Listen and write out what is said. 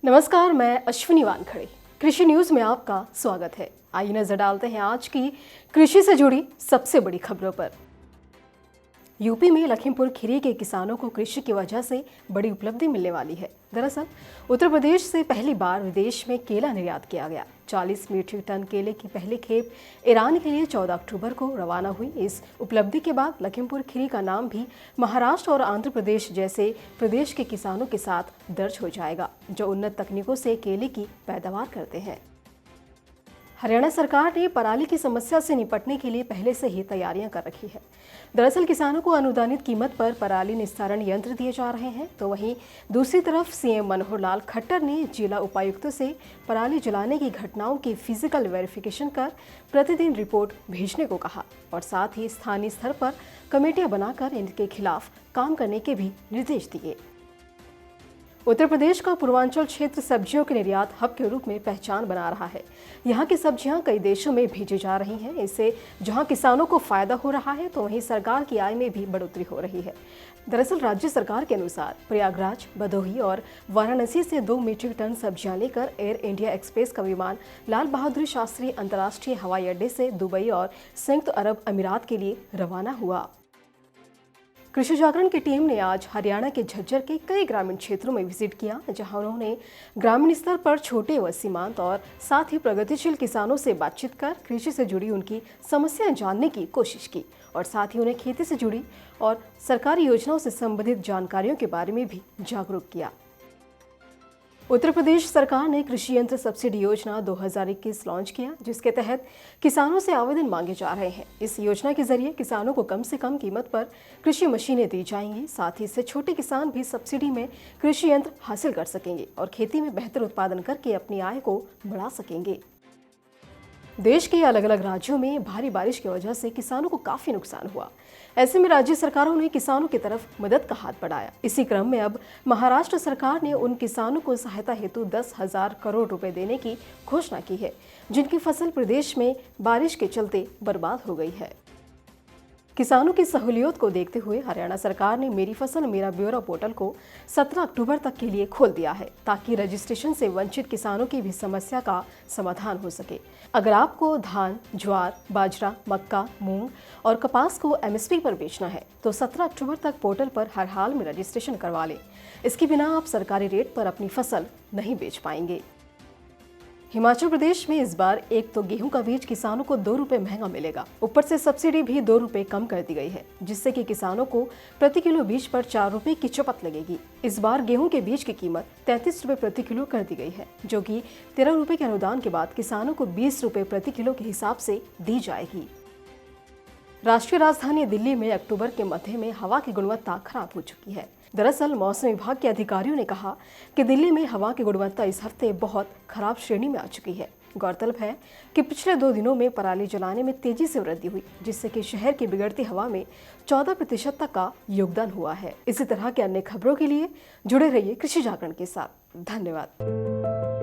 नमस्कार, मैं अश्विनी वानखड़े। कृषि न्यूज में आपका स्वागत है। आइए नजर डालते हैं आज की कृषि से जुड़ी सबसे बड़ी खबरों पर। यूपी में लखीमपुर खीरी के किसानों को कृषि की वजह से बड़ी उपलब्धि मिलने वाली है। दरअसल उत्तर प्रदेश से पहली बार विदेश में केला निर्यात किया गया। 40 मीट्रिक टन केले की पहली खेप ईरान के लिए 14 अक्टूबर को रवाना हुई। इस उपलब्धि के बाद लखीमपुर खीरी का नाम भी महाराष्ट्र और आंध्र प्रदेश जैसे प्रदेश के किसानों के साथ दर्ज हो जाएगा, जो उन्नत तकनीकों से केले की पैदावार करते हैं। हरियाणा सरकार ने पराली की समस्या से निपटने के लिए पहले से ही तैयारियां कर रखी है। दरअसल किसानों को अनुदानित कीमत पर पराली निस्तारण यंत्र दिए जा रहे हैं, तो वहीं दूसरी तरफ सीएम मनोहर लाल खट्टर ने जिला उपायुक्तों से पराली जलाने की घटनाओं की फिजिकल वेरिफिकेशन कर प्रतिदिन रिपोर्ट भेजने को कहा और साथ ही स्थानीय स्तर पर कमेटियां बनाकर इनके खिलाफ काम करने के भी निर्देश दिए। उत्तर प्रदेश का पूर्वांचल क्षेत्र सब्जियों के निर्यात हब के रूप में पहचान बना रहा है। यहाँ की सब्जियां कई देशों में भेजी जा रही हैं। इससे जहाँ किसानों को फायदा हो रहा है, तो वहीं सरकार की आय में भी बढ़ोतरी हो रही है। दरअसल राज्य सरकार के अनुसार प्रयागराज, भदोही और वाराणसी से 2 मीट्रिक टन सब्जियां लेकर एयर इंडिया एक्सप्रेस का विमान लाल बहादुर शास्त्री अंतर्राष्ट्रीय हवाई अड्डे से दुबई और संयुक्त अरब अमीरात के लिए रवाना हुआ। कृषि जागरण की टीम ने आज हरियाणा के झज्जर के कई ग्रामीण क्षेत्रों में विजिट किया, जहां उन्होंने ग्रामीण स्तर पर छोटे व सीमांत और साथ ही प्रगतिशील किसानों से बातचीत कर कृषि से जुड़ी उनकी समस्याएं जानने की कोशिश की और साथ ही उन्हें खेती से जुड़ी और सरकारी योजनाओं से संबंधित जानकारियों के बारे में भी जागरूक किया। उत्तर प्रदेश सरकार ने कृषि यंत्र सब्सिडी योजना 2021 लॉन्च किया, जिसके तहत किसानों से आवेदन मांगे जा रहे हैं। इस योजना के जरिए किसानों को कम से कम कीमत पर कृषि मशीनें दी जाएंगी। साथ ही इससे छोटे किसान भी सब्सिडी में कृषि यंत्र हासिल कर सकेंगे और खेती में बेहतर उत्पादन करके अपनी आय को बढ़ा सकेंगे। देश के अलग अलग राज्यों में भारी बारिश की वजह से किसानों को काफी नुकसान हुआ। ऐसे में राज्य सरकारों ने किसानों की तरफ मदद का हाथ बढ़ाया। इसी क्रम में अब महाराष्ट्र सरकार ने उन किसानों को सहायता हेतु 10,000 करोड़ रुपए देने की घोषणा की है, जिनकी फसल प्रदेश में बारिश के चलते बर्बाद हो गई है। किसानों की सहूलियत को देखते हुए हरियाणा सरकार ने मेरी फसल मेरा ब्यौरा पोर्टल को 17 अक्टूबर तक के लिए खोल दिया है, ताकि रजिस्ट्रेशन से वंचित किसानों की भी समस्या का समाधान हो सके। अगर आपको धान, ज्वार, बाजरा, मक्का, मूंग और कपास को एमएसपी पर बेचना है, तो 17 अक्टूबर तक पोर्टल पर हर हाल में रजिस्ट्रेशन करवा लें। इसके बिना आप सरकारी रेट पर अपनी फसल नहीं बेच पाएंगे। हिमाचल प्रदेश में इस बार एक तो गेहूं का बीज किसानों को 2 रुपए महंगा मिलेगा, ऊपर से सब्सिडी भी 2 रुपए कम कर दी गई है, जिससे कि किसानों को प्रति किलो बीज पर 4 रुपए की चपत लगेगी। इस बार गेहूं के बीज की कीमत 33 रुपए प्रति किलो कर दी गई है, जो कि 13 रुपए के अनुदान के बाद किसानों को 20 रुपए प्रति किलो के हिसाब से दी जाएगी। राष्ट्रीय राजधानी दिल्ली में अक्टूबर के मध्य में हवा की गुणवत्ता खराब हो चुकी है। दरअसल मौसम विभाग के अधिकारियों ने कहा कि दिल्ली में हवा की गुणवत्ता इस हफ्ते बहुत खराब श्रेणी में आ चुकी है। गौरतलब है कि पिछले 2 दिनों में पराली जलाने में तेजी से वृद्धि हुई, जिससे कि शहर की बिगड़ती हवा में 14% तक का योगदान हुआ है। इसी तरह के अन्य खबरों के लिए जुड़े रहिए कृषि जागरण के साथ। धन्यवाद।